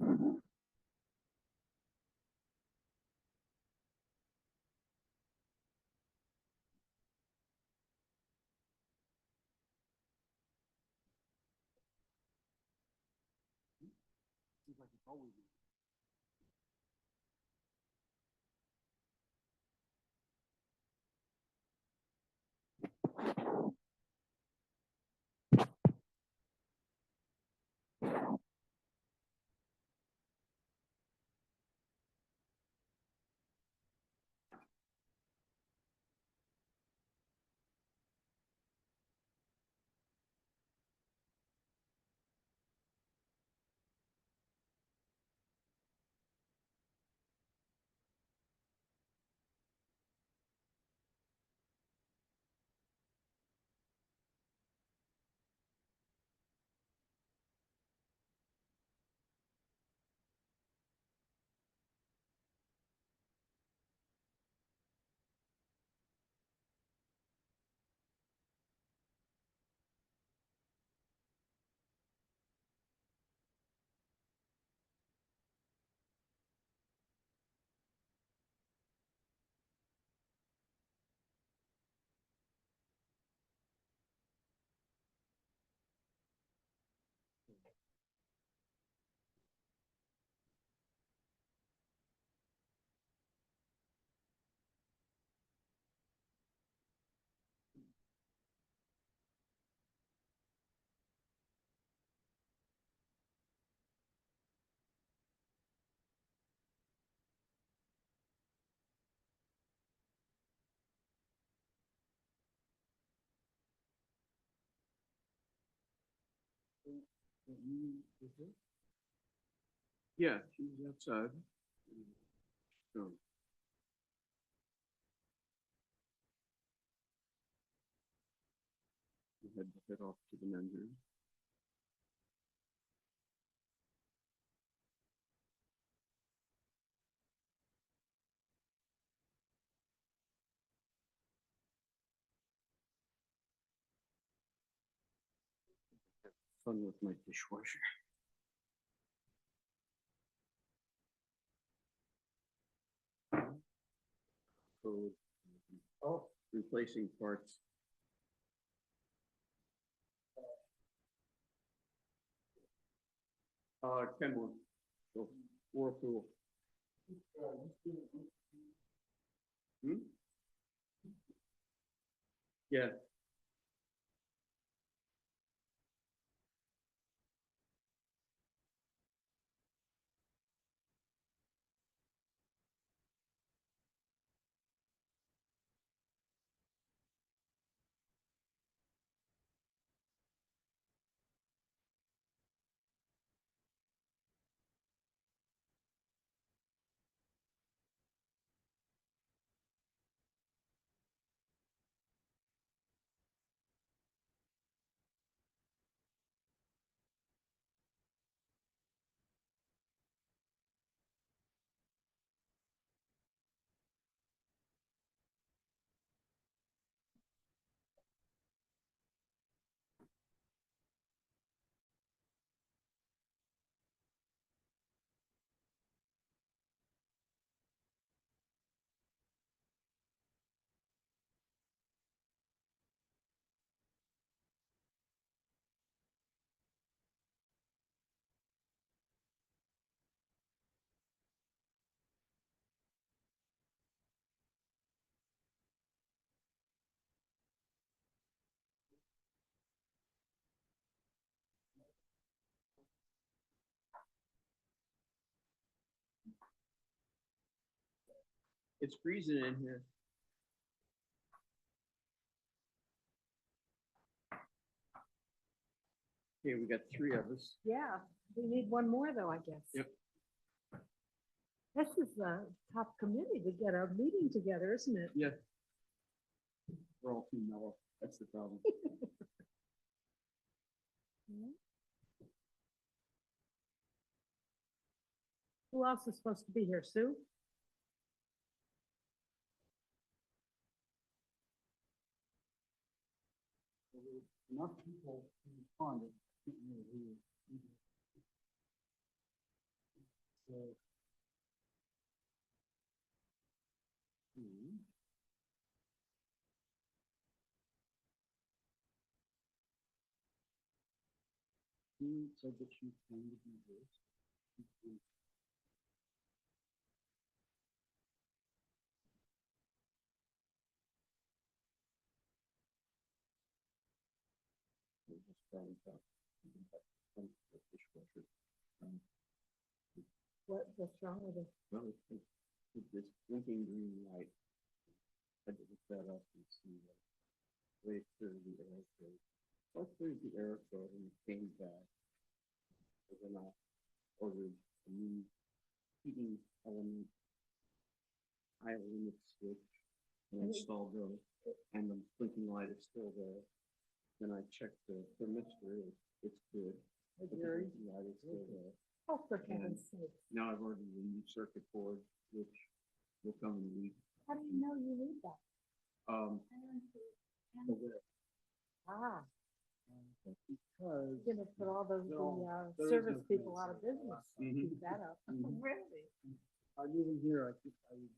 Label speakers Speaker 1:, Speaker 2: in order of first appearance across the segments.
Speaker 1: Seems like it's always. Yeah, she's outside. So. We head off to the men's room. Have fun with my dishwasher. So, replacing parts. Kenmore, so Whirlpool. Hmm? Yeah. It's freezing in here. Okay, we got three of us.
Speaker 2: Yeah, we need one more though, I guess.
Speaker 1: Yep.
Speaker 2: This is the top committee to get a meeting together, isn't it?
Speaker 1: Yeah. We're all too mellow. That's the problem.
Speaker 2: Who else is supposed to be here, Sue?
Speaker 1: Enough people responded. Hmm. Who said that she planned to do this? We're just trying to the dishwasher.
Speaker 2: What's wrong with it?
Speaker 1: Well, it's this blinking green light. I had to look that up and see what way through the air code. I cleared the air code and it came back. And then I ordered a new heating element, high limit switch, and installed those. And the blinking light is still there. Then I checked the thermistor, it's good. But the blinking light is still there.
Speaker 2: Oh, for heaven's sake.
Speaker 1: Now I've ordered a new circuit board, which will come in a week.
Speaker 2: How do you know you need that?
Speaker 1: So that-
Speaker 2: Ah,
Speaker 1: Because.
Speaker 2: you're gonna put all those,
Speaker 1: No,
Speaker 2: the
Speaker 1: there is
Speaker 2: service
Speaker 1: no
Speaker 2: people
Speaker 1: fancy.
Speaker 2: out of business.
Speaker 1: Mhm.
Speaker 2: Keep that up.
Speaker 1: Mhm.
Speaker 2: Really?
Speaker 1: I'm even here, I think I would.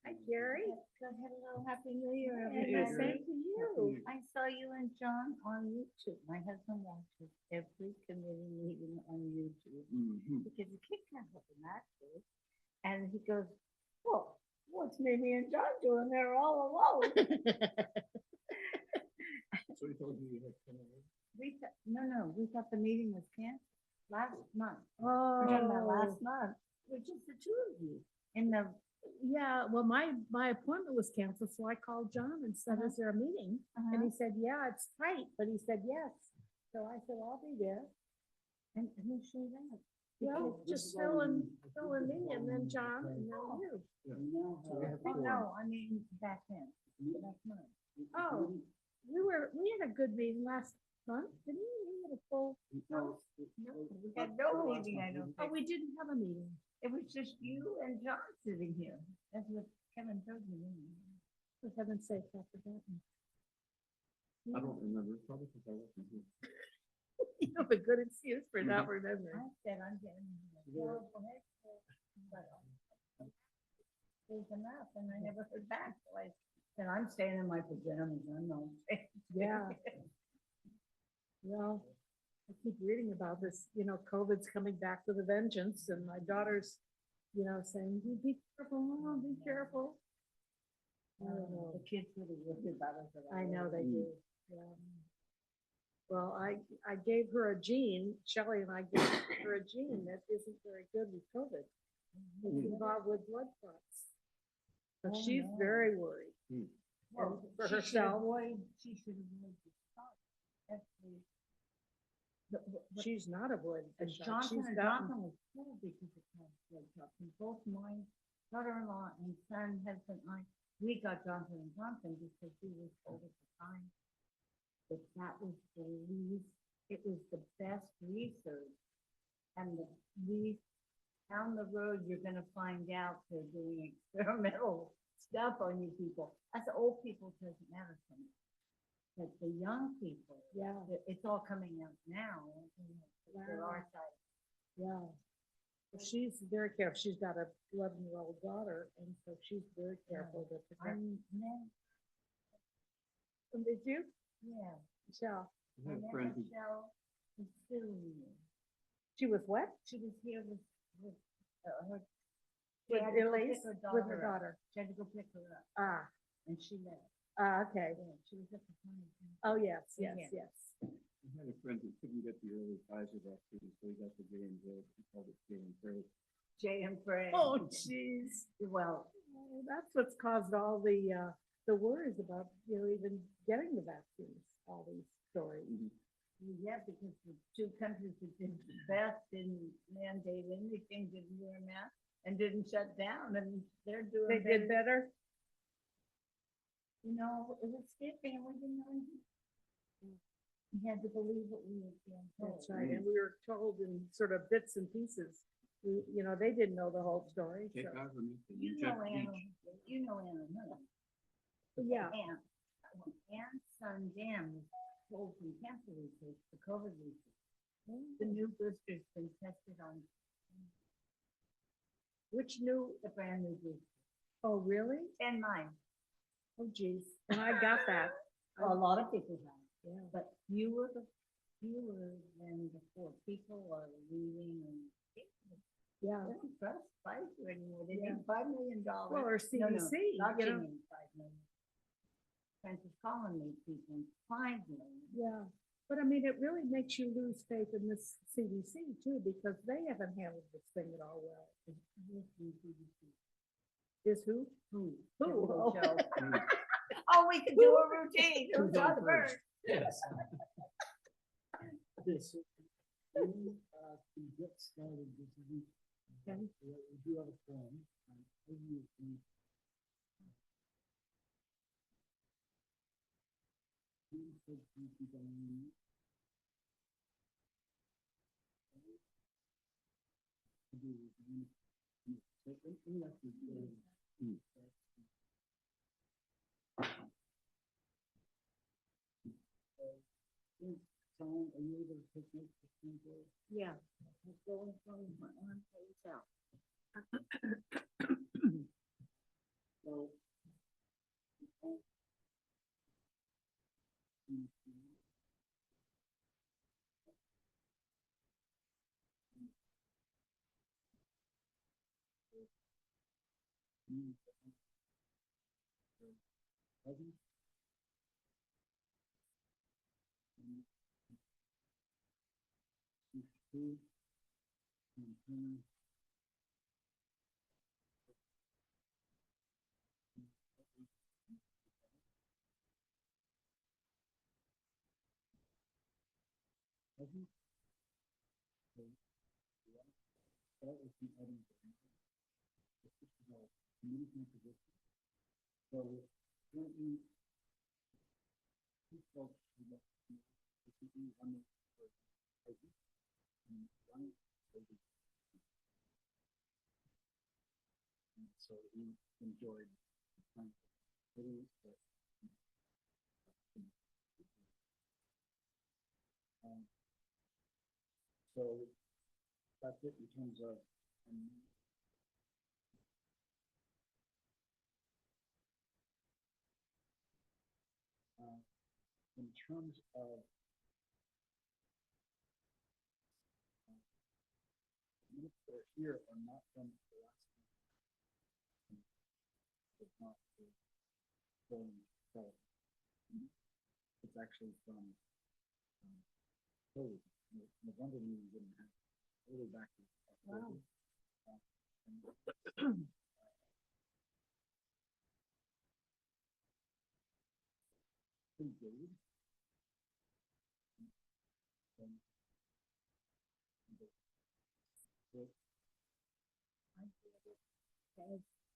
Speaker 2: Hi, Jerry. Hello, happy New Year,
Speaker 3: Hey,
Speaker 2: everybody.
Speaker 3: Mary.
Speaker 2: Same to you.
Speaker 3: I saw you and John on YouTube. My husband watches every committee meeting on YouTube
Speaker 1: Mhm.
Speaker 3: because he can't have it actually. And he goes, well, what's Mimi and John doing there all alone?
Speaker 1: So he told you you had come over?
Speaker 3: We thought the meeting was canceled last month.
Speaker 2: Oh.
Speaker 3: We're talking about last month. We're just the two of you in the,
Speaker 2: Yeah, well, my appointment was canceled, so I called John and said, is there a meeting? And he said, yeah, it's tight, but he said, yes. So I said, I'll be there.
Speaker 3: and who showed up?
Speaker 2: Well, just Phil and me, and then John, and then you.
Speaker 3: Oh, no, I mean, back then, last month.
Speaker 2: Oh, we had a good meeting last month, didn't we? We had a full,
Speaker 1: No.
Speaker 3: We had no meeting, I don't
Speaker 2: oh,
Speaker 3: think.
Speaker 2: we didn't have a meeting.
Speaker 3: It was just you and John sitting here. That's what Kevin told me.
Speaker 2: For heaven's sake, I forgotten.
Speaker 1: I don't remember, probably because I wasn't here.
Speaker 2: You have a good excuse for not
Speaker 3: I
Speaker 2: remembering.
Speaker 3: said I'm getting a horrible head cold, but there's enough, and I never heard back. So I said, I'm staying in my pajamas. I'm not.
Speaker 2: Yeah. Well, I keep reading about this, COVID's coming back with a vengeance, and my daughter's, saying, be careful, Mom, be careful. I don't know.
Speaker 3: The kids really worry about us.
Speaker 2: I know they do, yeah. Well, I gave her a gene, Shelley and I gave her a gene that isn't very good with COVID. It's involved with blood clots. So
Speaker 3: Oh,
Speaker 2: she's
Speaker 3: no.
Speaker 2: very worried.
Speaker 3: Well,
Speaker 2: for
Speaker 3: she should
Speaker 2: herself.
Speaker 3: She should avoid the start. That's the.
Speaker 2: She's not avoiding the shot.
Speaker 3: Johnson
Speaker 2: She's
Speaker 3: and
Speaker 2: gotten,
Speaker 3: Johnson was cool because it had blood clots. And both my daughter-in-law and son, husband, and I, we got Johnson and Johnson because we were told at the time that that was the least, it was the best research. And down the road, you're gonna find out they're doing experimental stuff on you people. As old people, it doesn't matter to me. But the young people,
Speaker 2: yeah,
Speaker 3: it's all coming out now. There
Speaker 2: Wow.
Speaker 3: are sides.
Speaker 2: yeah. She's very careful. She's got a 11-year-old daughter, and so she's very careful to protect. Did you?
Speaker 3: Yeah.
Speaker 2: Michelle,
Speaker 1: I had a friend who,
Speaker 3: Michelle was suing me.
Speaker 2: she was what?
Speaker 3: She was here with her.
Speaker 2: With
Speaker 3: She had to go
Speaker 2: Elise,
Speaker 3: pick
Speaker 2: with her
Speaker 3: up.
Speaker 2: daughter.
Speaker 3: She had to go pick her up,
Speaker 2: Ah,
Speaker 3: and she left.
Speaker 2: okay.
Speaker 3: Yeah, she was at the time.
Speaker 2: Oh, yes, yes,
Speaker 3: Yeah.
Speaker 2: yes.
Speaker 1: I had a friend who couldn't get the early Pfizer vaccine, so he got the J&J, he called it J&J.
Speaker 3: Jay and Fred.
Speaker 2: Oh, jeez.
Speaker 3: Well,
Speaker 2: Oh, that's what's caused all the worries about, even getting the vaccines, all these stories.
Speaker 3: yeah, because the two countries that did the best didn't mandate anything, didn't wear a mask, and didn't shut down, and they're doing.
Speaker 2: They did better?
Speaker 3: You know, it was scary, and we didn't know anything. We had to believe what we were being told.
Speaker 2: That's right, and we were told in sort of bits and pieces. They didn't know the whole story,
Speaker 1: Take
Speaker 2: so,
Speaker 1: ivermectin,
Speaker 3: You
Speaker 1: check
Speaker 3: know Anna,
Speaker 1: each.
Speaker 3: you know Anna Miller.
Speaker 2: yeah.
Speaker 3: Anne's son Dan was told from cancer research, the COVID research. The new booster's been tested on.
Speaker 2: Which new,
Speaker 3: the brand new juice,
Speaker 2: oh, really?
Speaker 3: and mine.
Speaker 2: Oh, geez, and I got that.
Speaker 3: Well, a lot of people have,
Speaker 2: Yeah.
Speaker 3: but fewer than before. People are leaving and
Speaker 2: Yeah,
Speaker 3: they don't trust Pfizer anymore. They
Speaker 2: Yeah.
Speaker 3: need $5 million.
Speaker 2: well, or
Speaker 3: No, no,
Speaker 2: CDC,
Speaker 3: not
Speaker 2: you know,
Speaker 3: giving 5 million. Francis Collins made people 5 million.
Speaker 2: yeah. But I mean, it really makes you lose faith in this CDC too, because they haven't handled this thing at all well. Is who?
Speaker 3: Who?
Speaker 2: Who?
Speaker 3: Typical
Speaker 2: Oh.
Speaker 3: Joe. Oh, we could do a routine.
Speaker 4: Who's
Speaker 3: Who's on
Speaker 4: on
Speaker 3: the
Speaker 4: first?
Speaker 3: bird?
Speaker 4: Yes. This, we can get started this week.
Speaker 2: Okay.
Speaker 4: We do have a form. Tom, are you able to take notes?
Speaker 3: Yeah. I'm going from my arm face out.
Speaker 4: So. Start with the items. This is about committee composition. So currently, two folks who left the committee, one is for Peggy, and one is for the. And so he enjoyed the time. But so that's it in terms of. In terms of minutes that are here are not from the last time. It's not from it's actually from November meeting didn't have really back to October. Pretty good.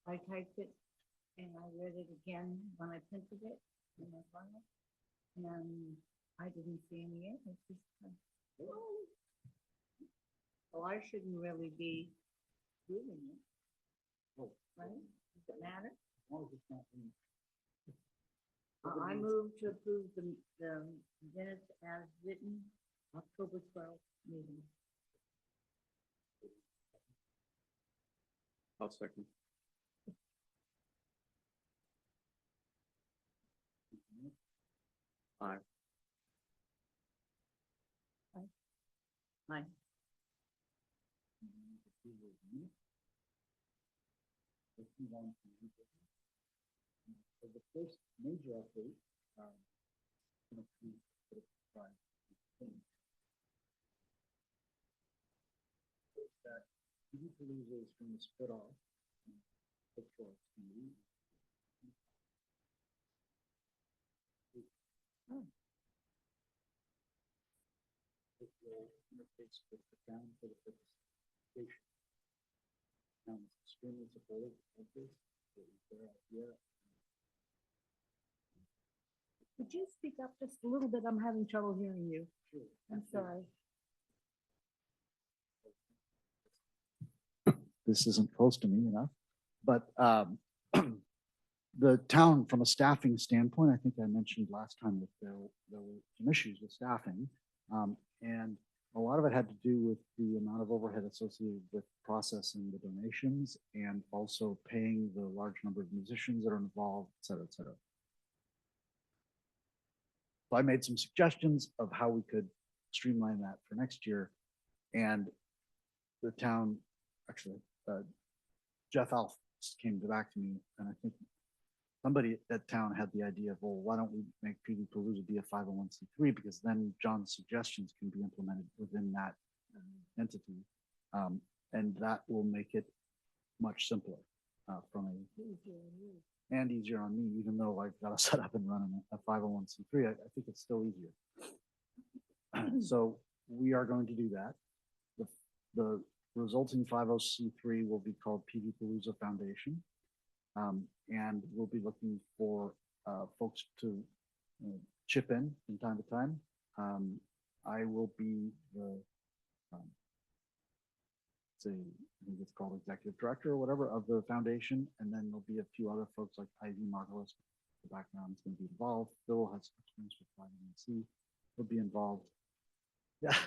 Speaker 3: I typed it and I read it again when I printed it in my file. And I didn't see any errors this time. So I shouldn't really be doing it.
Speaker 4: Oh,
Speaker 3: Right? Does it matter?
Speaker 4: as long as it's not in.
Speaker 3: I move to approve the minutes as written, October 12th meeting.
Speaker 1: I'll second. Aye.
Speaker 3: Aye.
Speaker 4: Let's move on to new business. So the first major update, gonna be sort of by thing. Is that TV Palooza is going to split off. Picture TV. It will interface with the town for the participation. Town is extremely supportive of this. It was their idea.
Speaker 2: Could you speak up just a little bit? I'm having trouble hearing you.
Speaker 4: Sure.
Speaker 2: I'm sorry.
Speaker 4: This isn't close to me enough, but the town, from a staffing standpoint, I think I mentioned last time that there were some issues with staffing. And a lot of it had to do with the amount of overhead associated with processing the donations and also paying the large number of musicians that are involved, et cetera, et cetera. So I made some suggestions of how we could streamline that for next year. And the town, actually, Jeff Alf came back to me, and I think somebody at town had the idea of, well, why don't we make PD Palooza be a 501c3, because then John's suggestions can be implemented within that entity. And that will make it much simpler from a, and easier on me, even though I've got to set up and run a 501c3, I think it's still easier. So we are going to do that. The resulting 50c3 will be called PD Palooza Foundation. And we'll be looking for folks to chip in from time to time. I will be the, say, I think it's called executive director or whatever of the foundation. And then there'll be a few other folks like Ivy Margolis, the background is going to be involved. Phil has experience with 501c, will be involved. Yeah.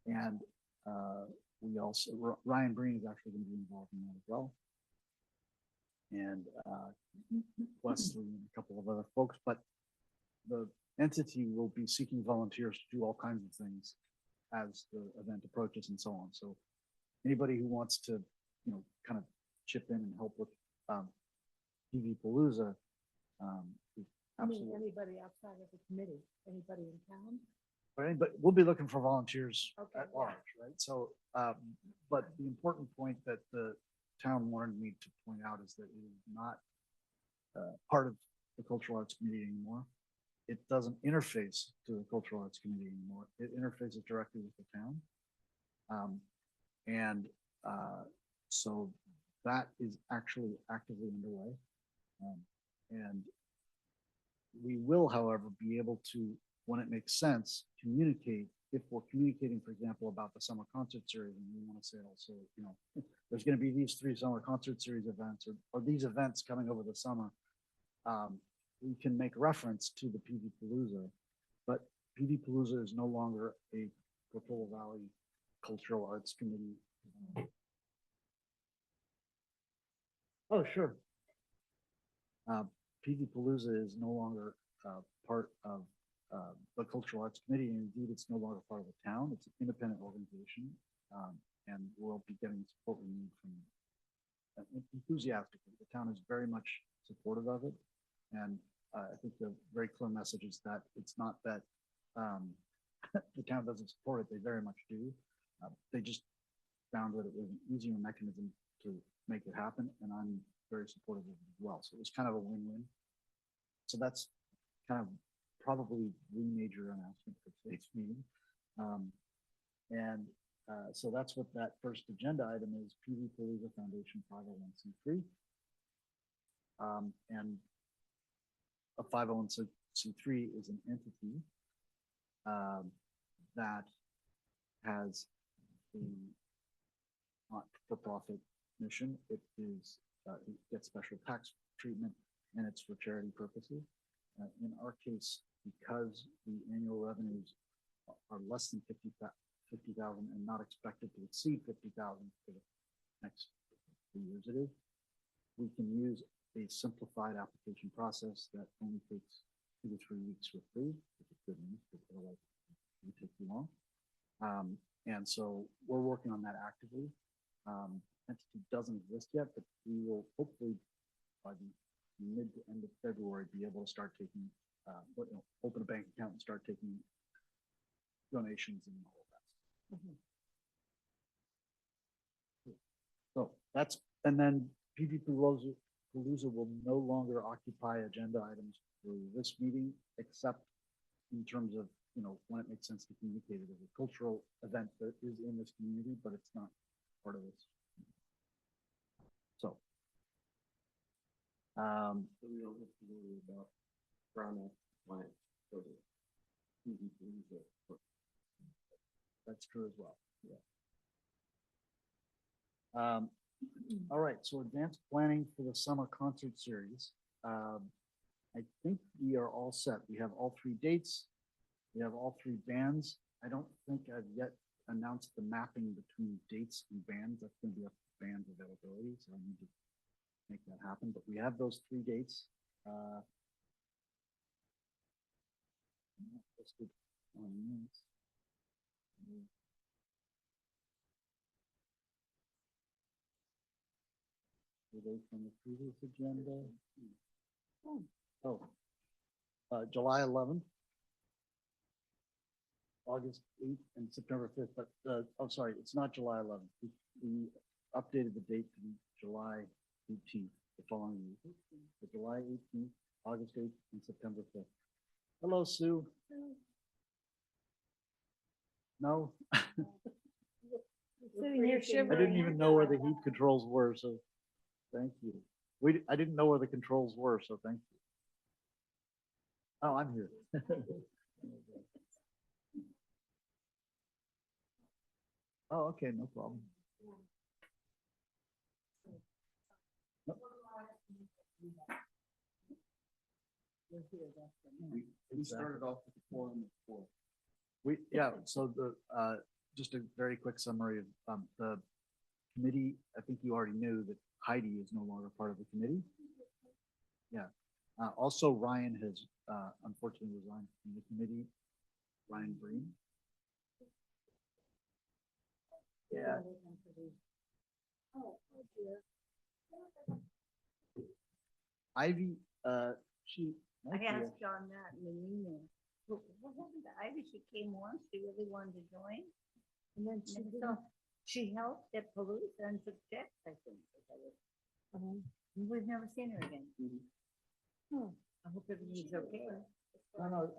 Speaker 4: And we also, Ryan Breen is actually going to be involved in that as well. And Wesley and a couple of other folks, but the entity will be seeking volunteers to do all kinds of things as the event approaches and so on. So anybody who wants to, kind of chip in and help with PD Palooza,
Speaker 2: I mean, anybody outside of the committee, anybody in town?
Speaker 4: But we'll be looking for volunteers
Speaker 2: Okay,
Speaker 4: at
Speaker 2: yeah.
Speaker 4: large, right? So, but the important point that the town wanted me to point out is that it is not part of the Cultural Arts Committee anymore. It doesn't interface to the Cultural Arts Committee anymore. It interfaces directly with the town. So that is actually actively underway. And we will, however, be able to, when it makes sense, communicate. If we're communicating, for example, about the summer concert series, and we want to say also, there's going to be these 3 summer concert series events, or these events coming over the summer, we can make reference to the PD Palooza, but PD Palooza is no longer a Portola Valley Cultural Arts Committee. Oh, sure. PD Palooza is no longer part of the Cultural Arts Committee, and indeed it's no longer part of the town. It's an independent organization, and we'll be getting support we need from enthusiastically. The town is very much supportive of it, and I think the very clear message is that it's not that the town doesn't support it. They very much do. They just found that it was an easier mechanism to make it happen, and I'm very supportive of it as well. So it was kind of a win-win. So that's kind of probably the major announcement for today's meeting. So that's what that first agenda item is, PD Palooza Foundation 501c3. And a 501c3 is an entity that has a not-for-profit mission. It gets special tax treatment, and it's for charity purposes. In our case, because the annual revenues are less than 50,000 and not expected to exceed 50,000 for the next 3 years it is, we can use a simplified application process that only takes 2 to 3 weeks to approve, which is good news, because otherwise it would take too long. And so we're working on that actively. Entity doesn't exist yet, but we will hopefully by the mid to end of February be able to start taking, open a bank account and start taking donations and all of that. So that's, and then PD Palooza will no longer occupy agenda items for this meeting, except in terms of, when it makes sense to communicate it as a cultural event that is in this community, but it's not part of this. So.
Speaker 1: So we don't have to worry about brown act compliance for the PD Palooza.
Speaker 4: That's true as well. Yeah. All right. So advanced planning for the summer concert series. I think we are all set. We have all 3 dates. We have all 3 bands. I don't think I've yet announce the mapping between dates and bands. That's gonna be up to band availability, so I need to make that happen, but we have those 3 dates. Not listed on this. Were they from the previous agenda? Oh, July 11th, August 8th, and September 5th, but, oh, sorry, it's not July 11th. We updated the date to be July 18th, the following week. So July 18th, August 8th, and September 5th. Hello, Sue. No,
Speaker 2: Sitting here
Speaker 4: I
Speaker 2: shivering.
Speaker 4: didn't even know where the heat controls were, so thank you. I didn't know where the controls were, so thank you. Oh, I'm here. Oh, okay, no problem.
Speaker 1: We started off with the forum before.
Speaker 4: Yeah, so just a very quick summary of, the committee. I think you already knew that Heidi is no longer part of the committee. Yeah, also Ryan has, unfortunately resigned from the committee. Ryan Breen. Yeah, Ivy, she.
Speaker 3: I asked John that in an email. What happened to Ivy? She came once, she really wanted to join.
Speaker 2: And then
Speaker 3: And so she helped at Palooza and took checks, I think. We've never seen her again. I hope everything's okay.
Speaker 4: No,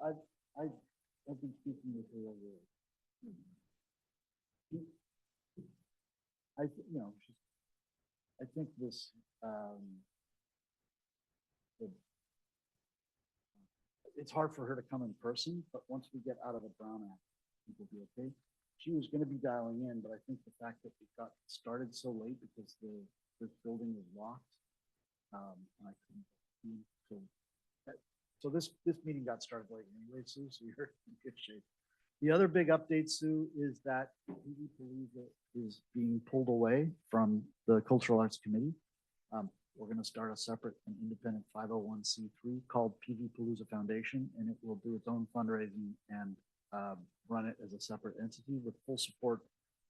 Speaker 4: I've been speaking with her over. You know, I think this, it's hard for her to come in person, but once we get out of the Brown Act, I think we'll be okay. She was gonna be dialing in, but I think the fact that we got started so late because the building was locked, and I couldn't, so this meeting got started late anyway, Sue, so you're in good shape. The other big update, Sue, is that PV Palooza is being pulled away from the Cultural Arts Committee. We're going to start a separate and independent 501c3 called PV Palooza Foundation, and it will do its own fundraising and run it as a separate entity with full support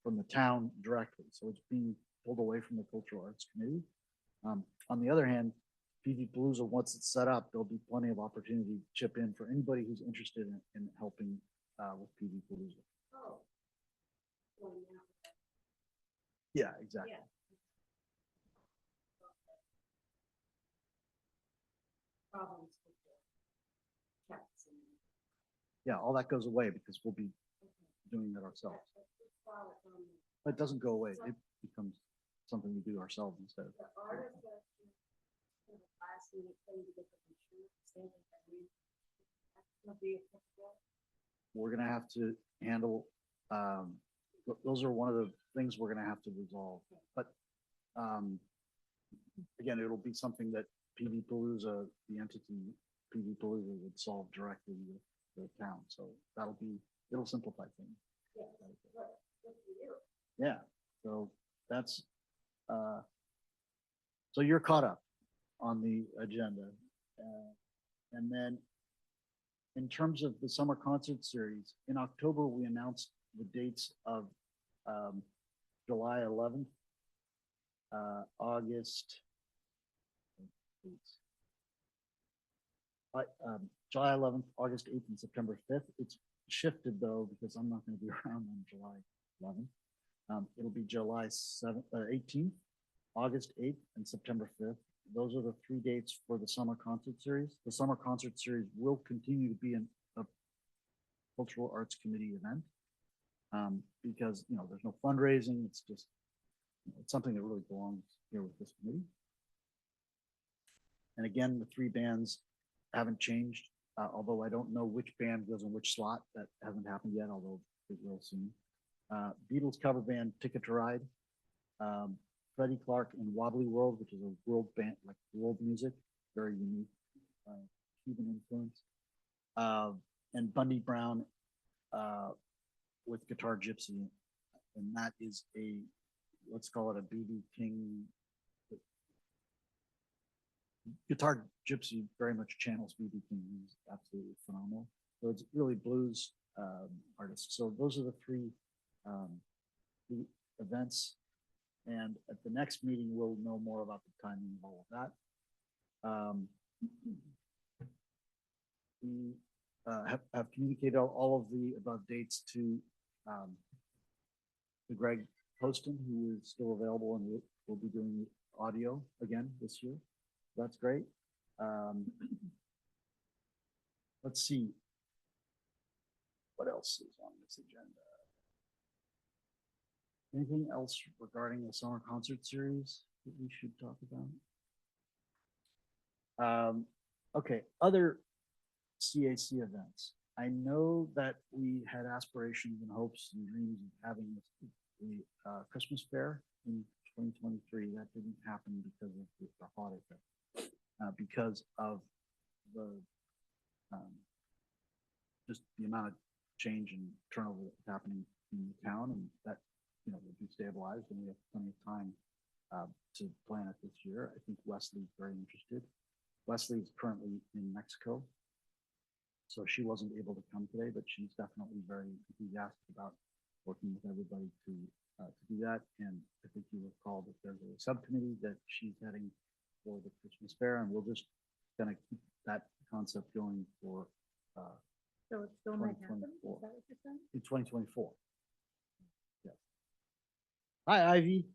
Speaker 4: from the town directly. So it's being pulled away from the Cultural Arts Committee. On the other hand, PV Palooza, once it's set up, there'll be plenty of opportunity to chip in for anybody who's interested in helping with PV Palooza. Yeah, exactly.
Speaker 3: Yeah. Problems with the checks and.
Speaker 4: Yeah, all that goes away because we'll be doing it ourselves. But it doesn't go away. It becomes something we do ourselves instead. We're gonna have to handle, those are one of the things we're gonna have to resolve. But again, it'll be something that PV Palooza, the entity PV Palooza would solve directly with the town. So it'll simplify things. Yeah, so that's, so you're caught up on the agenda. And then in terms of the summer concert series, in October, we announced the dates of July 11th, August, July 11th, August 8th, and September 5th. It's shifted though, because I'm not going to be around on July 11th. It'll be July 18th, August 8th, and September 5th. Those are the 3 dates for the summer concert series. The summer concert series will continue to be a Cultural Arts Committee event because, you know, there's no fundraising. It's just, it's something that really belongs here with this committee. And again, the 3 bands haven't changed, although I don't know which band goes in which slot. That hasn't happened yet, although it will soon. Beatles cover band Ticket to Ride, Freddie Clark and Wobbly World, which is a world band, like world music, very unique, Cuban influence, and Bundy Brown with Guitar Gypsy and that is let's call it a BB King. Guitar Gypsy very much channels BB King. He's absolutely phenomenal. So it's really blues artists. So those are the three the events. And at the next meeting, we'll know more about the timing of all of that. We have communicated all of the above dates to Greg Poston, who is still available and will be doing audio again this year. That's great. Let's see. What else is on this agenda? Anything else regarding the summer concert series that we should talk about? Okay, other CAC events. I know that we had aspirations and hopes and dreams of having the Christmas fair in 2023. That didn't happen because of the holiday, because of the just the amount of change and turnover that's happening in the town, and that will be stabilized, and we have plenty of time to plan it this year. I think Wesley's very interested. Wesley is currently in Mexico, so she wasn't able to come today, but she's definitely very enthusiastic about working with everybody to do that. And I think you recall that there's a subcommittee that she's heading for the Christmas fair, and we'll just kind of keep that concept going for
Speaker 2: So it's still might happen, is that
Speaker 4: 2024.
Speaker 2: what you're saying?
Speaker 4: In 2024. Yes. Hi, Ivy.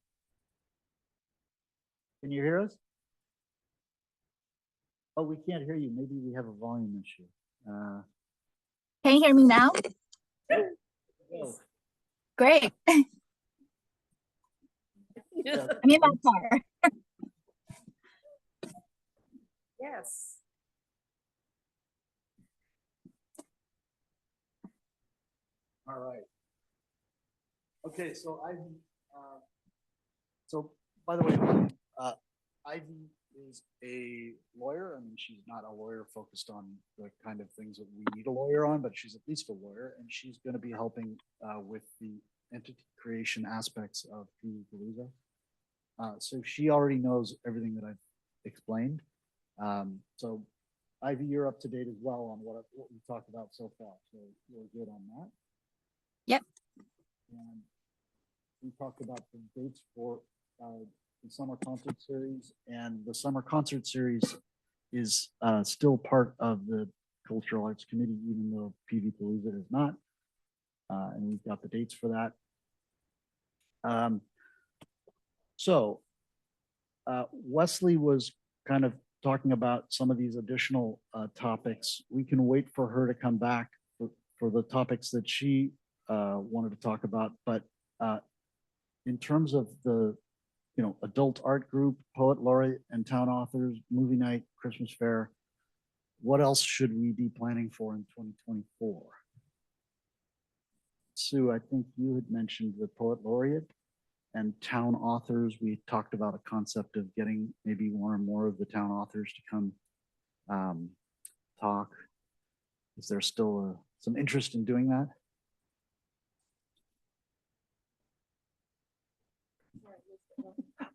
Speaker 4: Can you hear us? Oh, we can't hear you. Maybe we have a volume issue.
Speaker 5: Can you hear me now?
Speaker 4: Oh,
Speaker 5: Great.
Speaker 4: yeah.
Speaker 5: I'm in my car.
Speaker 2: Yes.
Speaker 4: All right. Okay, so Ivy, so by the way, Ivy is a lawyer. I mean, she's not a lawyer focused on the kind of things that we need a lawyer on, but she's at least a lawyer, and she's going to be helping with the entity creation aspects of PV Palooza. So she already knows everything that I've explained. So Ivy, you're up to date as well on what we talked about so far. So we're good on that.
Speaker 5: Yep.
Speaker 4: And we talked about the dates for the summer concert series, and the summer concert series is still part of the Cultural Arts Committee, even though PV Palooza is not. And we've got the dates for that. So Wesley was kind of talking about some of these additional topics. We can wait for her to come back for the topics that she wanted to talk about, but in terms of the adult art group, poet laureate, and town authors, movie night, Christmas fair, what else should we be planning for in 2024? Sue, I think you had mentioned the poet laureate and town authors. We talked about a concept of getting maybe one or more of the town authors to come talk. Is there still some interest in doing that?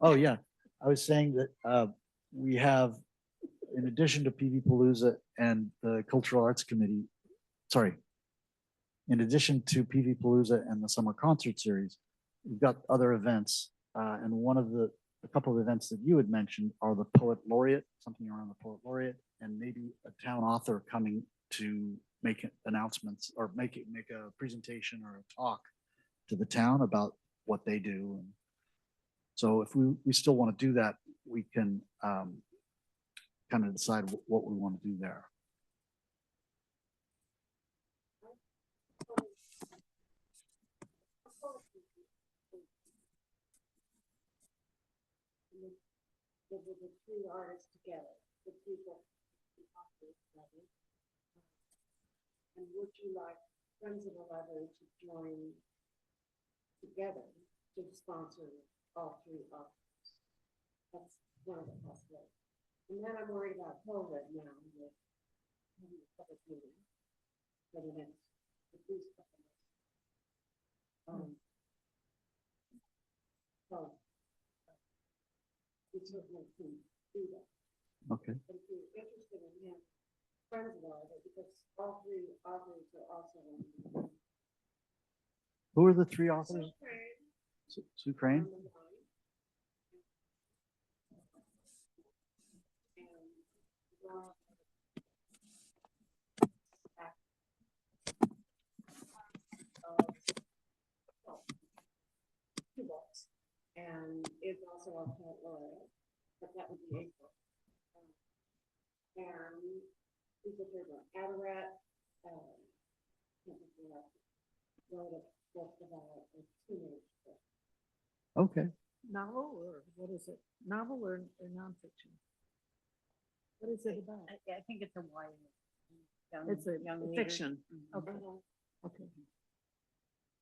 Speaker 4: Oh yeah, I was saying that we have, in addition to PV Palooza and the Cultural Arts Committee, in addition to PV Palooza and the Summer Concert Series, we've got other events, and a couple of events that you had mentioned are the Poet Laureate, something around the Poet Laureate, and maybe a town author coming to make announcements or make a presentation or a talk to the town about what they do. And so if we still want to do that, we can kind of decide what we want to do there.
Speaker 2: The three artists together, the people, the authors together. And would you like Friends of 11 to join together to sponsor all three authors? That's one of the possibilities. And then I'm worried about COVID now with having a public meeting for the next, at least couple of months. certainly can do that.
Speaker 1: Okay,
Speaker 2: But if you're interested in him, friends of ours, because all three authors are also on.
Speaker 1: who are the three authors?
Speaker 2: Sue Crane,
Speaker 1: Sue Crane?
Speaker 2: on the line. And Rob. Two books, and is also a poet laureate, but that would be April. And who's the third one? Adorat, can't remember, wrote a book about a teenage book.
Speaker 1: Okay,
Speaker 2: Novel, or what is it? Novel or nonfiction? What is it about?
Speaker 3: I think it's a YA. young-
Speaker 2: It's a
Speaker 3: young readers.
Speaker 2: fiction.
Speaker 3: Mhm.
Speaker 2: Okay, okay.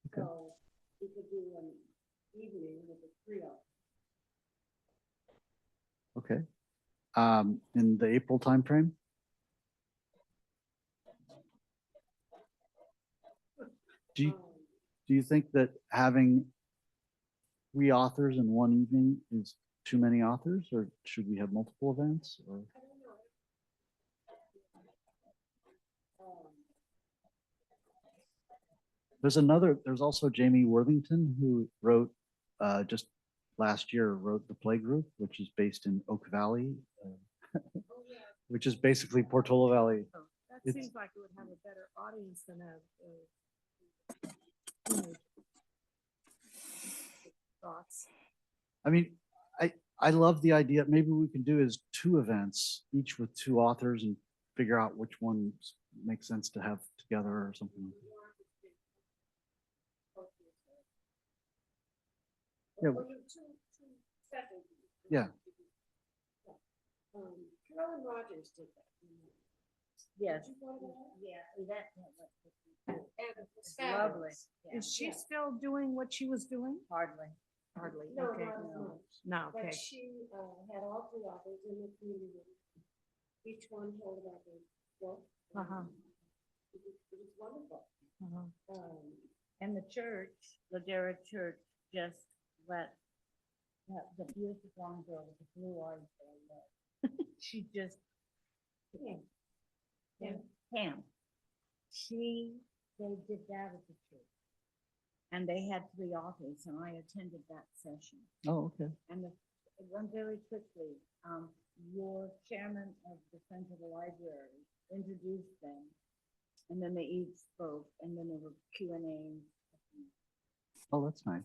Speaker 1: Okay.
Speaker 2: So we could do an evening with the three of us.
Speaker 1: okay. In the April timeframe? Do you, do you think that having three authors in one evening is too many authors, or should we have multiple events, or?
Speaker 2: I don't know.
Speaker 1: There's also Jamie Worthington, who wrote, just last year, wrote The Play Group, which is based in Oak Valley, which is basically Portola Valley.
Speaker 2: That
Speaker 1: It's-
Speaker 2: seems like it would have a better audience than teenage thoughts.
Speaker 1: I mean, I love the idea. Maybe we can do is two events, each with two authors, and figure out which ones make sense to have together or something. Yeah.
Speaker 2: Or you two sessions.
Speaker 1: Yeah.
Speaker 2: Carolyn Rogers did that.
Speaker 3: Yes.
Speaker 2: Did you go to that?
Speaker 3: Yeah,
Speaker 2: And
Speaker 3: it's lovely. Yeah.
Speaker 2: Is she still doing what she was doing?
Speaker 3: Hardly.
Speaker 2: Hardly,
Speaker 3: No,
Speaker 2: okay.
Speaker 3: not as much.
Speaker 2: No,
Speaker 6: But
Speaker 2: okay.
Speaker 6: she had all three authors in the community. Each one told about their book.
Speaker 2: Uh-huh.
Speaker 6: It was wonderful.
Speaker 2: Uh-huh.
Speaker 3: And the church, Ladera Church, just let the beautiful blonde girl with the blue eyes, she just,
Speaker 6: Yeah.
Speaker 3: Pam, they did that at the church. And they had three authors, and I attended that session.
Speaker 1: Oh, okay.
Speaker 3: And it went very quickly. Your chairman of the Central Library introduced them, and then they each spoke, and then there were Q and A.
Speaker 1: Oh, that's nice.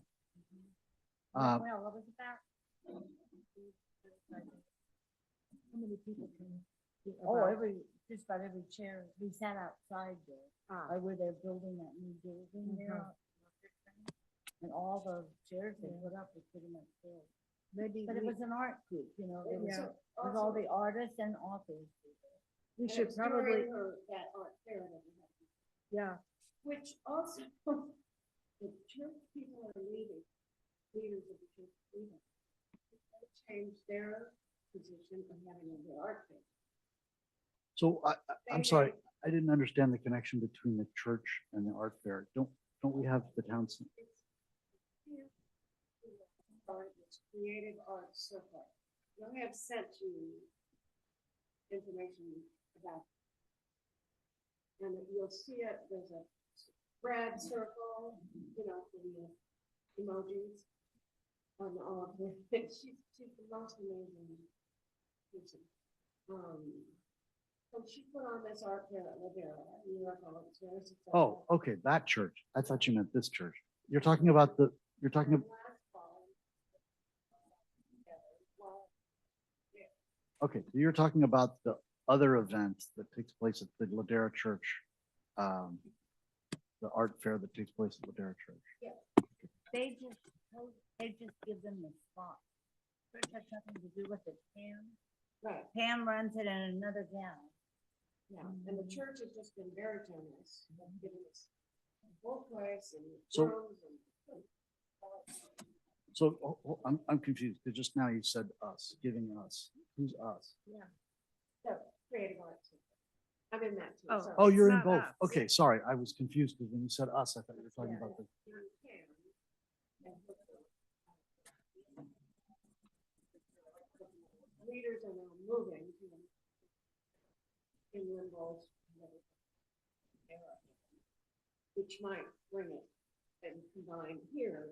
Speaker 3: Well, what was it about?
Speaker 2: How many people can?
Speaker 3: Oh, just about every chair. We sat outside there,
Speaker 2: Ah,
Speaker 3: where they're building that new building there. And all the chairs they put up was pretty much filled.
Speaker 2: maybe
Speaker 3: But it was an art group, you know, it was,
Speaker 2: Yeah.
Speaker 3: it was all the artists and authors.
Speaker 2: we
Speaker 6: And it
Speaker 2: should
Speaker 6: was
Speaker 2: probably,
Speaker 6: during that art fair that we had.
Speaker 2: yeah,
Speaker 6: Which also, the church people are leaving, leaders of the church are leaving. They changed their position of having the art fair.
Speaker 1: So I'm
Speaker 6: They
Speaker 1: sorry,
Speaker 6: made-
Speaker 1: I didn't understand the connection between the church and the art fair. Don't we have the town?
Speaker 6: It's here, art, it's creative art circle. I have sent you information about. And you'll see it, there's a red circle, you know, for the emojis. On all of the, she's the most amazing person. So she put on this art fair at Ladera, New York, and it's very successful.
Speaker 1: Oh, okay, that church. I thought you meant this church. You're talking about you're talking
Speaker 6: And
Speaker 1: about,
Speaker 6: last fall, well,
Speaker 1: okay, so you're talking about the other event that takes place at the Ladera Church. The art fair that takes place at Ladera Church.
Speaker 3: They just give them the spot. Church has nothing to do with it.
Speaker 6: right,
Speaker 3: Pam runs it and another gal.
Speaker 6: yeah, and the church has just been very generous, giving us full place and
Speaker 1: So-
Speaker 6: rooms and.
Speaker 1: So I'm confused, because just now you said us, giving us. Who's us?
Speaker 6: The creative arts. I'm in that too.
Speaker 2: Oh.
Speaker 6: sorry.
Speaker 1: Oh,
Speaker 2: It's
Speaker 1: you're in
Speaker 2: not
Speaker 1: both.
Speaker 2: us.
Speaker 1: Okay, sorry, I was confused because when you said us, I thought you were talking
Speaker 6: Yeah.
Speaker 1: about the,
Speaker 6: You're in Pam, and each might bring it and combine here,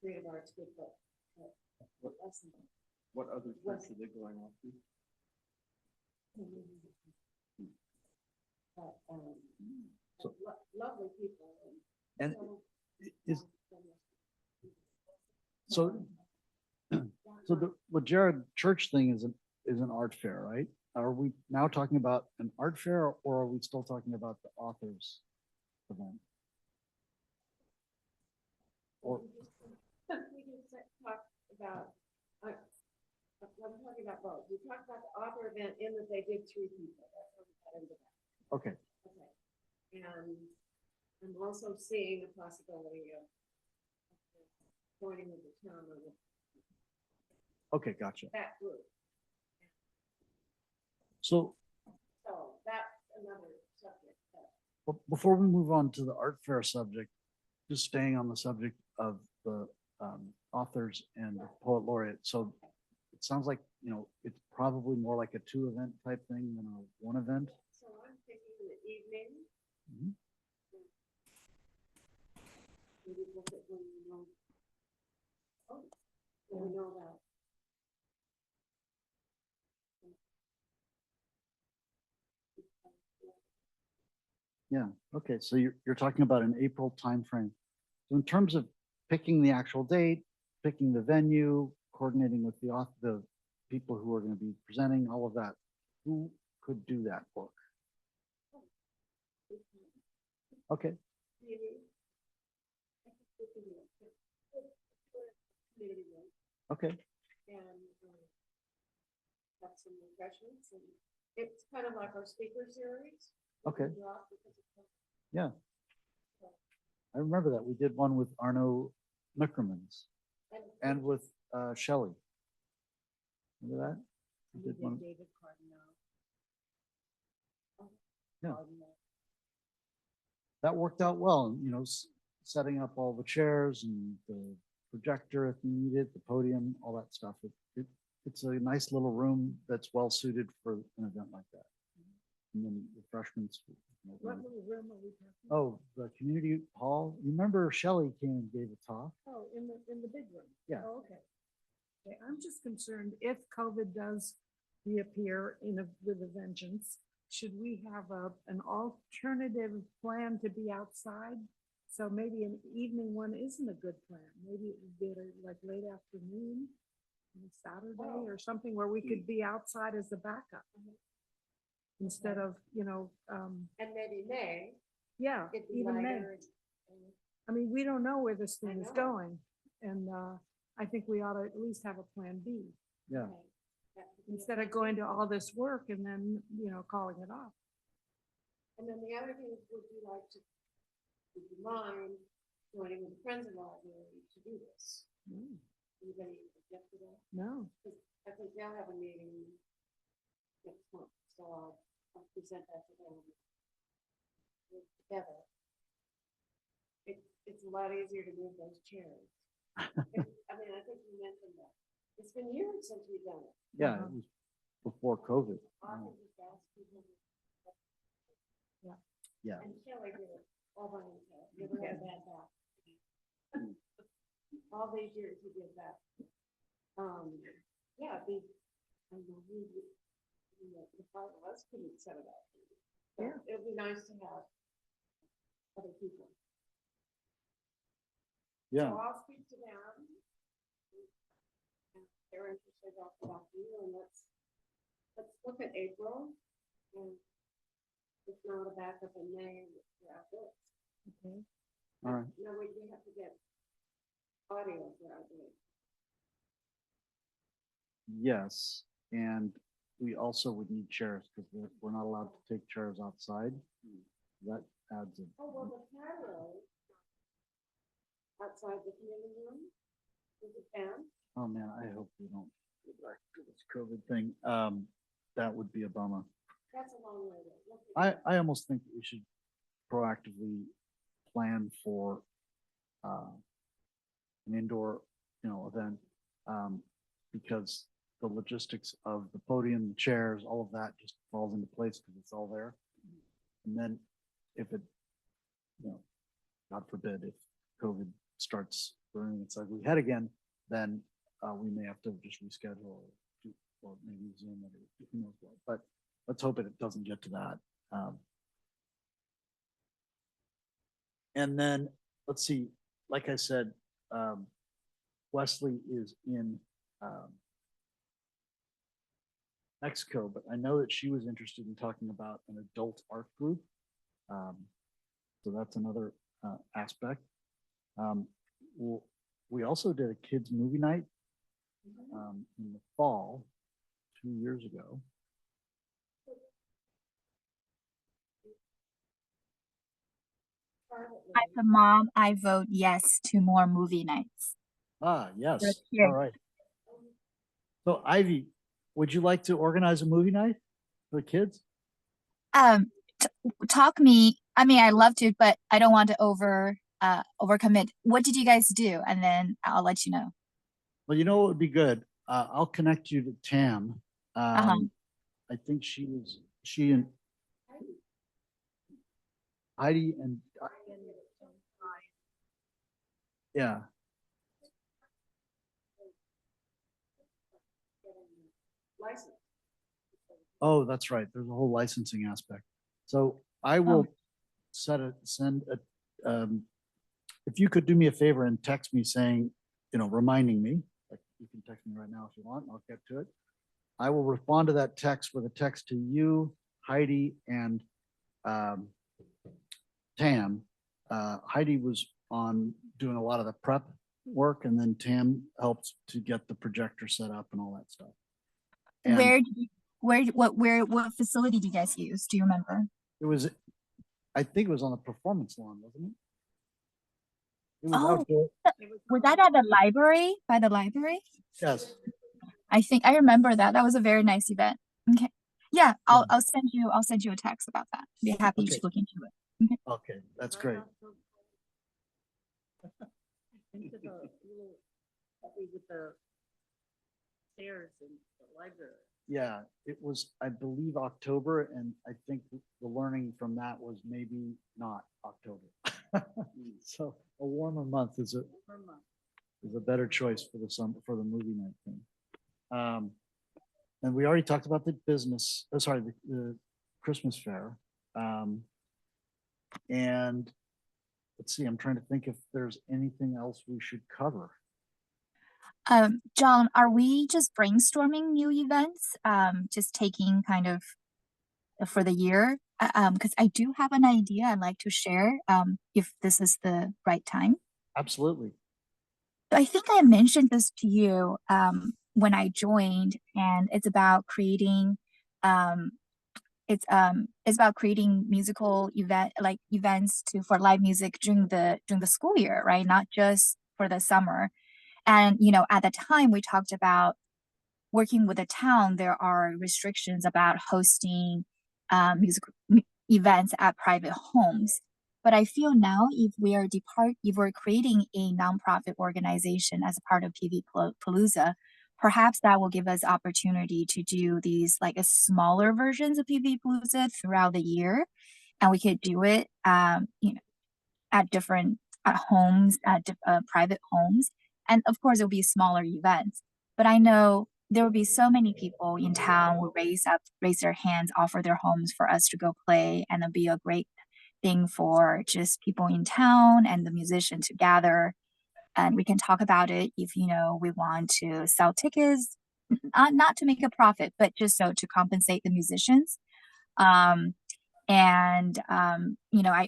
Speaker 6: creative arts with the, lesson.
Speaker 1: What other trips are they going off to?
Speaker 6: But,
Speaker 4: So-
Speaker 6: lovely people.
Speaker 4: And
Speaker 6: so-
Speaker 4: is, so, so the, what Jared Church thing is an art fair, right? Are we now talking about an art fair or are we still talking about the authors event? Or,
Speaker 6: We just talk about, I'm talking about both. We talked about the author event in that they did 3 people. That's what we got into that.
Speaker 4: okay,
Speaker 6: Okay. And I'm also seeing a possibility of joining with the town or with
Speaker 4: okay, gotcha.
Speaker 6: that group.
Speaker 4: So
Speaker 6: So that's another subject.
Speaker 4: before we move on to the art fair subject, just staying on the subject of the authors and the poet laureate. So it sounds like, you know, it's probably more like a 2 event type thing than a 1 event.
Speaker 6: So I'm thinking in the evening.
Speaker 4: Mhm.
Speaker 6: Maybe look at when we know. Oh, when we know that.
Speaker 4: Yeah, okay, so you're talking about an April timeframe. So in terms of picking the actual date, picking the venue, coordinating with the people who are going to be presenting, all of that, who could do that work? Okay,
Speaker 6: Maybe. I think we can do it. Community room
Speaker 4: okay,
Speaker 6: and have some refreshments and it's kind of like our speaker series.
Speaker 4: okay,
Speaker 6: We drop because it's-
Speaker 4: yeah. I remember that. We did one with Arno Mickermans and with Shelley. Remember that? We did one.
Speaker 3: David Cardinal.
Speaker 4: Yeah.
Speaker 3: Cardinal.
Speaker 4: That worked out well, you know, setting up all the chairs and the projector if you needed, the podium, all that stuff. It's a nice little room that's well suited for an event like that. And then refreshments.
Speaker 2: What little room are we talking?
Speaker 4: Oh, the community hall. You remember Shelley came and gave a talk?
Speaker 2: Oh, in the big room?
Speaker 4: Yeah.
Speaker 2: Oh, okay. Okay, I'm just concerned if COVID does reappear with a vengeance, should we have an alternative plan to be outside? So maybe an evening one isn't a good plan. Maybe it would be like late afternoon, on a Saturday or something where we could be outside as a backup. Instead of,
Speaker 6: And maybe May,
Speaker 2: yeah,
Speaker 6: it'd be
Speaker 2: even May.
Speaker 6: lighter and-
Speaker 2: I mean, we don't know where this thing is
Speaker 6: know.
Speaker 2: going. And I think we ought to at least have a plan B
Speaker 4: Yeah,
Speaker 6: okay, that could be a
Speaker 2: instead of
Speaker 6: plan.
Speaker 2: going to all this work and then, calling it off.
Speaker 6: And then the other thing is, would you mind joining with the Friends of the Library to do this?
Speaker 2: No,
Speaker 6: Anybody object to that?
Speaker 2: No,
Speaker 6: I think they'll have a meeting next month, so I'll present that to them. Together. It's a lot easier to move those chairs. I mean, I think you mentioned that. It's been years since we've done it.
Speaker 4: yeah, it was before COVID.
Speaker 6: Often just ask people.
Speaker 4: Yeah,
Speaker 6: And Shelley did it all by himself, never had a bad back. All these years he did that. Yeah, I know, the 5 of us couldn't set it up. So
Speaker 2: Yeah.
Speaker 6: It'd be nice to have other people.
Speaker 4: yeah,
Speaker 6: So I'll speak to them. And if they're interested, I'll talk to you and let's look at April and if not a backup in May, we're out there.
Speaker 2: okay.
Speaker 4: all right.
Speaker 6: No, we have to get audio for our day.
Speaker 4: Yes, and we also would need chairs because we're not allowed to take chairs outside. That adds a,
Speaker 6: Oh, well, the patio outside the community room is a fan.
Speaker 4: oh man, I hope we don't get back to this COVID thing. That would be a bummer.
Speaker 6: That's a long way to.
Speaker 4: I almost think we should proactively plan for an indoor, event, because the logistics of the podium, the chairs, all of that just falls into place because it's all there. And then if it, God forbid, if COVID starts burning its ugly head again, then we may have to just reschedule or maybe Zoom it or who knows what. But let's hope it doesn't get to that. And then, let's see, like I said, Wesley is in Mexico, but I know that she was interested in talking about an adult art group. So that's another aspect. We also did a kids movie night in the fall 2 years ago.
Speaker 5: As a mom, I vote yes to more movie nights.
Speaker 4: Ah, yes.
Speaker 5: That's here.
Speaker 4: All right. So Ivy, would you like to organize a movie night for the kids?
Speaker 5: Talk me. I mean, I love to, but I don't want to overcommit. What did you guys do? And then I'll let you know.
Speaker 4: Well, you know what would be good? I'll connect you to Tam.
Speaker 5: Uh-huh.
Speaker 4: I think she and Heidi and yeah.
Speaker 6: License.
Speaker 4: Oh, that's right. There's a whole licensing aspect. So I will send a, if you could do me a favor and text me saying, reminding me, like you can text me right now if you want, I'll get to it. I will respond to that text with a text to you, Heidi, and Tam. Heidi was on doing a lot of the prep work, and then Tam helped to get the projector set up and all that stuff. And
Speaker 5: What facility do you guys use? Do you remember?
Speaker 4: it was, I think it was on the performance lawn, wasn't it? It was
Speaker 5: Oh,
Speaker 4: outdoor.
Speaker 5: was that at the library? By the library?
Speaker 4: Yes.
Speaker 5: I think I remember that. That was a very nice event. Okay. Yeah, I'll send you a text about that. Be happy
Speaker 4: Okay.
Speaker 5: to look into it.
Speaker 4: Okay, that's great.
Speaker 2: Into the little, with the stairs in the library.
Speaker 4: Yeah, it was, I believe, October, and I think the learning from that was maybe not October. So a warmer month is a better choice for the summer, for the movie night thing. And we already talked about the business, the Christmas fair. And let's see, I'm trying to think if there's anything else we should cover.
Speaker 5: John, are we just brainstorming new events? Just taking kind of for the year? Because I do have an idea I'd like to share, if this is the right time.
Speaker 4: Absolutely.
Speaker 5: I think I mentioned this to you when I joined, and it's about creating it's about creating musical events for live music during the school year, right? Not just for the summer. And at the time we talked about working with the town, there are restrictions about hosting musical events at private homes. But I feel now if we're creating a nonprofit organization as a part of PV Palooza, perhaps that will give us opportunity to do these like a smaller versions of PV Palooza throughout the year, and we could do it, at different homes, at private homes, and of course it'll be smaller events. But I know there will be so many people in town who raise their hands, offer their homes for us to go play, and it'll be a great thing for just people in town and the musician to gather. And we can talk about it if we want to sell tickets, not to make a profit, but just so to compensate the musicians. I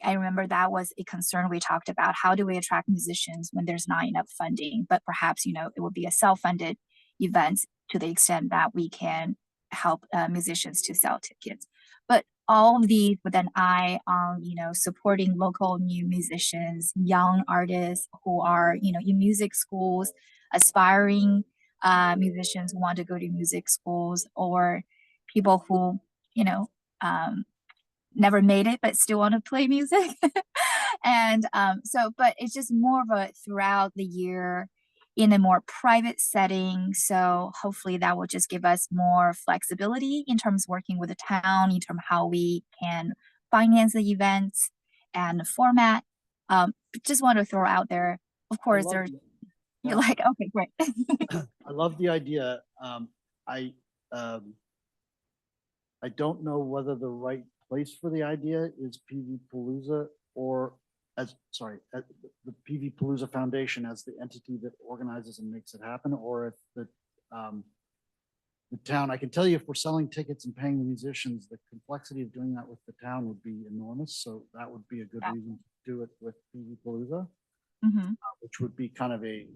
Speaker 5: remember that was a concern we talked about. How do we attract musicians when there's not enough funding? But perhaps it would be a self-funded event to the extent that we can help musicians to sell tickets. But all of these with an eye on supporting local new musicians, young artists who are in music schools, aspiring musicians who want to go to music schools, or people who never made it but still want to play music. And but it's just more of a throughout the year in a more private setting. So hopefully that will just give us more flexibility in terms of working with the town, in terms of how we can finance the events and the format. Just want to throw out there. Of course,
Speaker 4: love
Speaker 5: there's
Speaker 4: the-
Speaker 5: you're
Speaker 4: yeah.
Speaker 5: like, okay, great.
Speaker 4: I love the idea. I, I don't know whether the right place for the idea is PV Palooza or the PV Palooza Foundation as the entity that organizes and makes it happen, or if the town, I can tell you if we're selling tickets and paying the musicians, the complexity of doing that with the town would be enormous. So that would be a good
Speaker 5: Yeah.
Speaker 4: reason to do it with PV Palooza,
Speaker 5: Hmm.
Speaker 4: which would be kind of a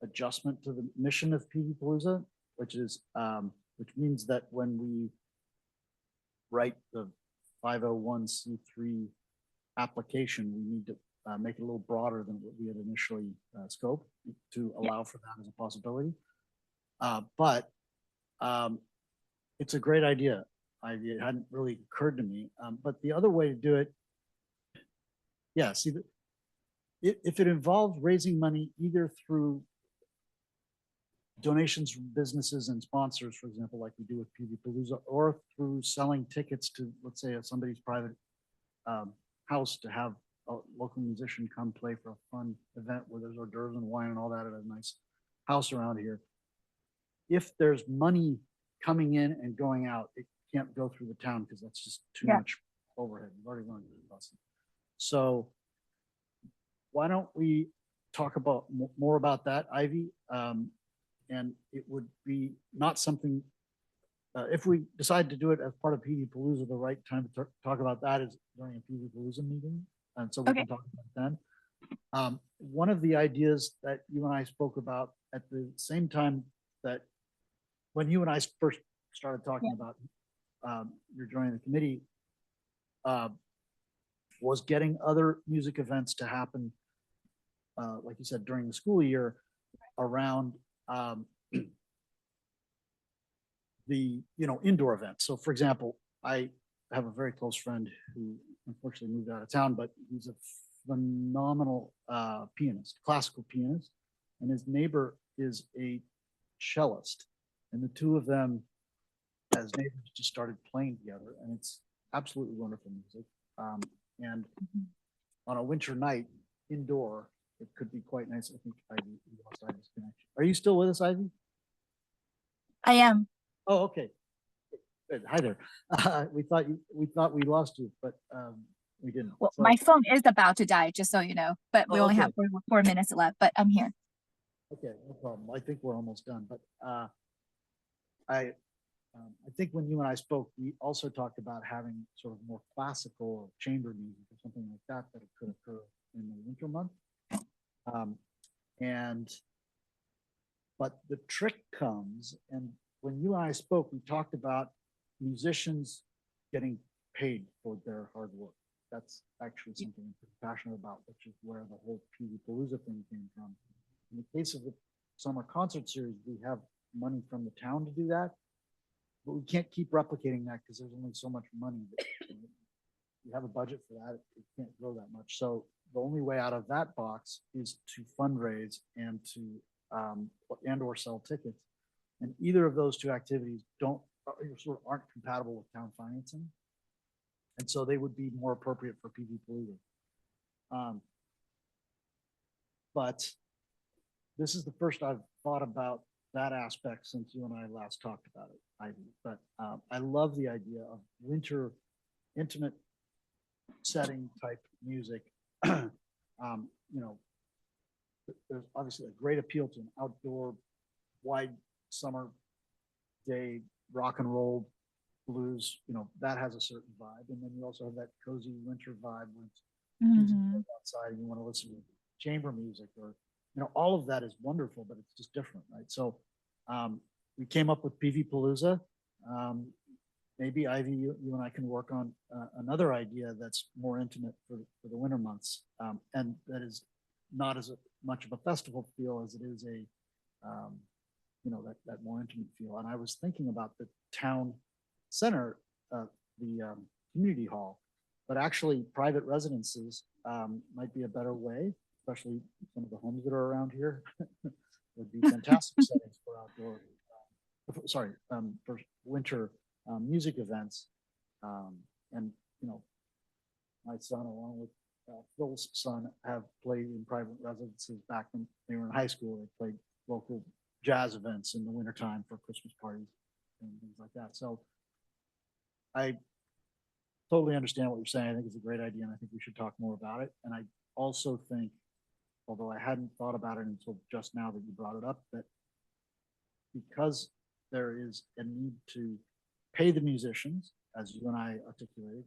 Speaker 4: adjustment to the mission of PV Palooza, which is, which means that when we write the 501c3 application, we need to make it a little broader than what we had initially scoped to allow for that as a possibility. But it's a great idea. It hadn't really occurred to me. But the other way to do it, yeah, see, if it involved raising money either through donations from businesses and sponsors, for example, like we do with PV Palooza, or through selling tickets to, let's say, somebody's private house to have a local musician come play for a fun event where there's hors d'oeuvres and wine and all that at a nice house around here. If there's money coming in and going out, it can't go through the town because that's just too
Speaker 5: Yeah.
Speaker 4: much overhead. We've already run through the bus. So why don't we talk about more about that, Ivy? And it would be not something, if we decide to do it as part of PV Palooza, the right time to talk about that is during a PV Palooza meeting. And so we
Speaker 5: Okay.
Speaker 4: can talk about it then. One of the ideas that you and I spoke about at the same time that when you and I first started talking about your joining the committee, was getting other music events to happen, like you said, during the school year around the indoor events. So for example, I have a very close friend who unfortunately moved out of town, but he's a phenomenal pianist, classical pianist, and his neighbor is a cellist, and the two of them as neighbors just started playing together, and it's absolutely wonderful music. And on a winter night indoor, it could be quite nice. I think Ivy, we lost Ivy's connection. Are you still with us, Ivy?
Speaker 5: I am.
Speaker 4: Oh, okay. Good. Hi there. We thought we lost you, but we didn't.
Speaker 5: Well,
Speaker 4: So-
Speaker 5: my phone is about to die, just so you know, but we
Speaker 4: Oh,
Speaker 5: only
Speaker 4: okay.
Speaker 5: have 4 minutes left, but I'm here.
Speaker 4: Okay, no problem. I think we're almost done, but I think when you and I spoke, we also talked about having sort of more classical or chamber music or something like that that could occur in the winter month. But the trick comes, and when you and I spoke, we talked about musicians getting paid for their hard work. That's actually something I'm pretty passionate about, which is where the whole PV Palooza thing came from. In the case of the summer concert series, we have money from the town to do that, but we can't keep replicating that because there's only so much money. You have a budget for that, it can't grow that much. So the only way out of that box is to fundraise and to or sell tickets. And either of those two activities sort of aren't compatible with town financing. And so they would be more appropriate for PV Palooza. But this is the first I've thought about that aspect since you and I last talked about it, Ivy. But I love the idea of winter intimate setting type music. There's obviously a great appeal to an outdoor, wide summer day rock and roll blues. That has a certain vibe, and then you also have that cozy winter vibe when it's music
Speaker 5: Mhm.
Speaker 4: outside and you want to listen to chamber music, or all of that is wonderful, but it's just different, right? So we came up with PV Palooza. Maybe Ivy, you and I can work on another idea that's more intimate for the winter months, and that is not as much of a festival feel as it is a that more intimate feel. And I was thinking about the town center, the community hall, but actually private residences might be a better way, especially some of the homes that are around here would be fantastic settings for outdoor, for winter music events. And my son, along with Phil's son have played in private residences back when they were in high school. They played local jazz events in the wintertime for Christmas parties and things like that. So I totally understand what you're saying. I think it's a great idea and I think we should talk more about it. And I also think, although I hadn't thought about it until just now that you brought it up, that because there is a need to pay the musicians, as you and I articulated.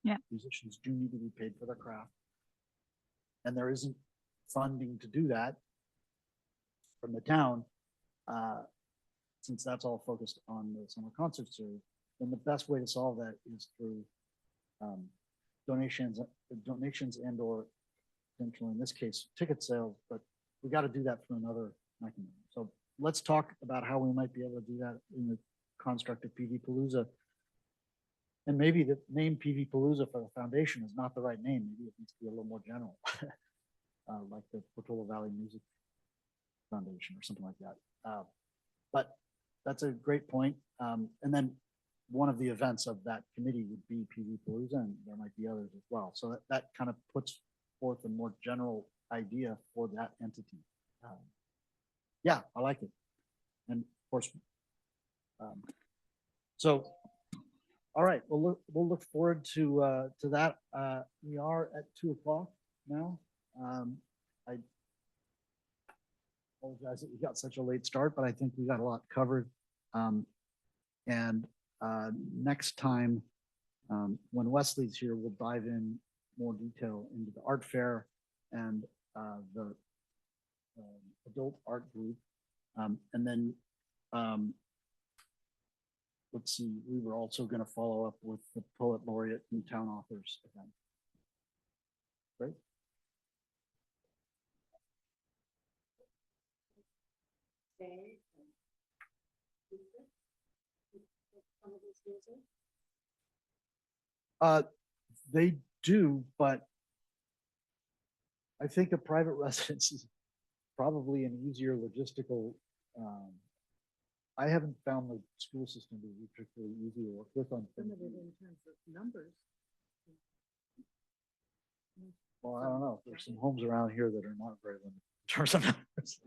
Speaker 5: Yeah.
Speaker 4: Musicians do need to be paid for their craft. And there isn't funding to do that from the town, since that's all focused on the summer concert series, then the best way to solve that is through donations and or potentially in this case, ticket sales, but we got to do that through another mechanism. So let's talk about how we might be able to do that in the construct of PV Palooza. And maybe the name PV Palooza for the foundation is not the right name. Maybe it needs to be a little more general, like the Portola Valley Music Foundation or something like that. But that's a great point. And then one of the events of that committee would be PV Palooza, and there might be others as well. So that kind of puts forth a more general idea for that entity. Yeah, I like it. And of course, so, all right, we'll look forward to that. We are at 2:00 now. I apologize that we got such a late start, but I think we got a lot covered. And next time, when Wesley's here, we'll dive in more detail into the art fair and the adult art group. And then let's see, we were also going to follow up with the poet laureate and town authors event. Great.
Speaker 6: Stay and some of this music.
Speaker 4: They do, but I think a private residence is probably an easier logistical. I haven't found the school system to be particularly easy to work with on things.
Speaker 2: Limited in terms of numbers.
Speaker 4: Well, I don't know. There's some homes around here that are not very limited in terms of numbers.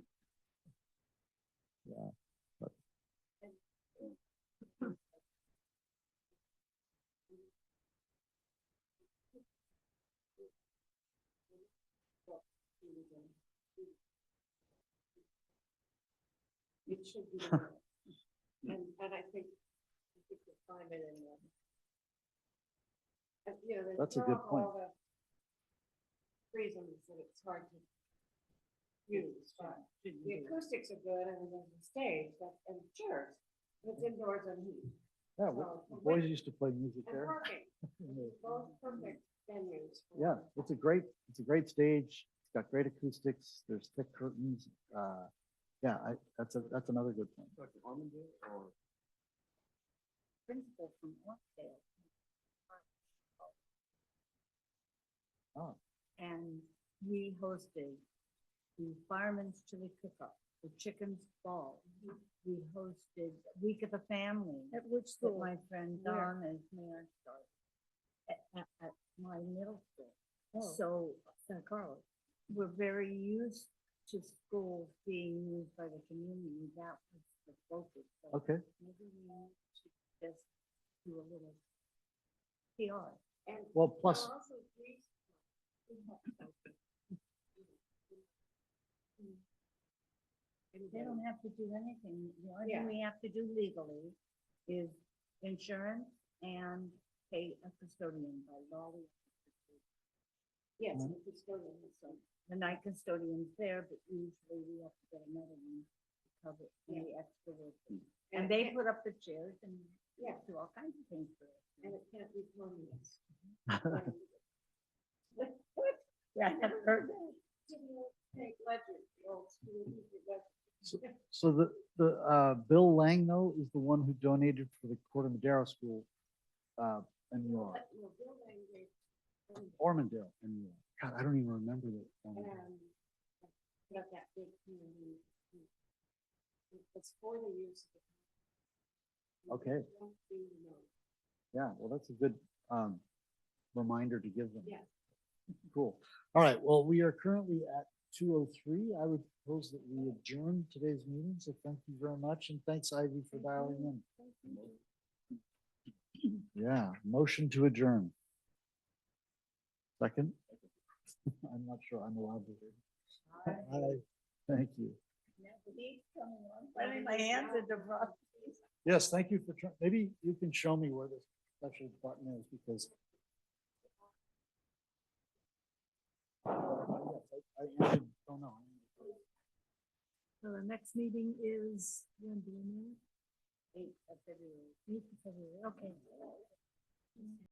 Speaker 4: Yeah. But
Speaker 6: It should be there. And I think you'll find it in there. And, you know,
Speaker 4: That's a
Speaker 6: there
Speaker 4: good
Speaker 6: are
Speaker 4: point.
Speaker 6: all the reasons that it's hard to use, but the acoustics are good and there's the stage, and chairs, and it's indoors and heat.
Speaker 4: yeah,
Speaker 6: So,
Speaker 4: the boys used to play music
Speaker 6: And
Speaker 4: there.
Speaker 6: parking, both perfect venues. for-
Speaker 4: Yeah, it's a great stage. It's got great acoustics. There's thick curtains. Yeah, that's another good point.
Speaker 1: Dr. Armandale or?
Speaker 3: Principal from Oakdale.
Speaker 4: Oh.
Speaker 3: And we hosted the Fireman's Chili Cook-Up, the Chicken's Ball. We hosted Week of the Family.
Speaker 2: At which
Speaker 3: That
Speaker 2: school?
Speaker 3: my friend
Speaker 2: Where?
Speaker 3: Dawn is mayor started at my middle school.
Speaker 2: Oh,
Speaker 3: So
Speaker 2: San Carlos.
Speaker 3: we're very used to schools being used by the community. That was the focus. So
Speaker 4: Okay.
Speaker 3: maybe we should just do a little PR.
Speaker 6: And
Speaker 4: Well,
Speaker 6: there
Speaker 4: plus,
Speaker 6: are also three-
Speaker 3: They don't have to do anything. The only
Speaker 6: Yeah.
Speaker 3: thing we have to do legally is insurance and pay a custodian by law. We have to do.
Speaker 6: Yes, and the custodian is some.
Speaker 3: The night custodian's there, but usually we have to get another one to cover the extra work. And
Speaker 6: it
Speaker 3: they
Speaker 6: can't-
Speaker 3: put up the chairs and
Speaker 6: Yeah.
Speaker 3: do all kinds of things for us.
Speaker 6: And it can't be communist.
Speaker 3: Yeah, I haven't heard that.
Speaker 6: Take Ledger, the old school teacher Ledger.
Speaker 4: So the Bill Lang though is the one who donated for the Corte Madero School in New York,
Speaker 6: Well, Bill Lang gave-
Speaker 4: Ormondale in New York. God, I don't even remember that.
Speaker 6: Put up that big community. It's for the use of the.
Speaker 4: Okay.
Speaker 6: Don't be known.
Speaker 4: Yeah, well, that's a good reminder to give them.
Speaker 6: Yeah.
Speaker 4: Cool. All right, well, we are currently at 2:03. I would propose that we adjourn today's meeting, so thank you very much, and thanks, Ivy, for dialing in. Yeah, motion to adjourn. Second? I'm not sure I'm allowed to. Aye. Thank you.
Speaker 3: Putting my hands in the front.
Speaker 4: Yes, thank you for, maybe you can show me where this special button is, because I don't know.
Speaker 2: So the next meeting is, when do you know? 8th of February. 8th of February, okay.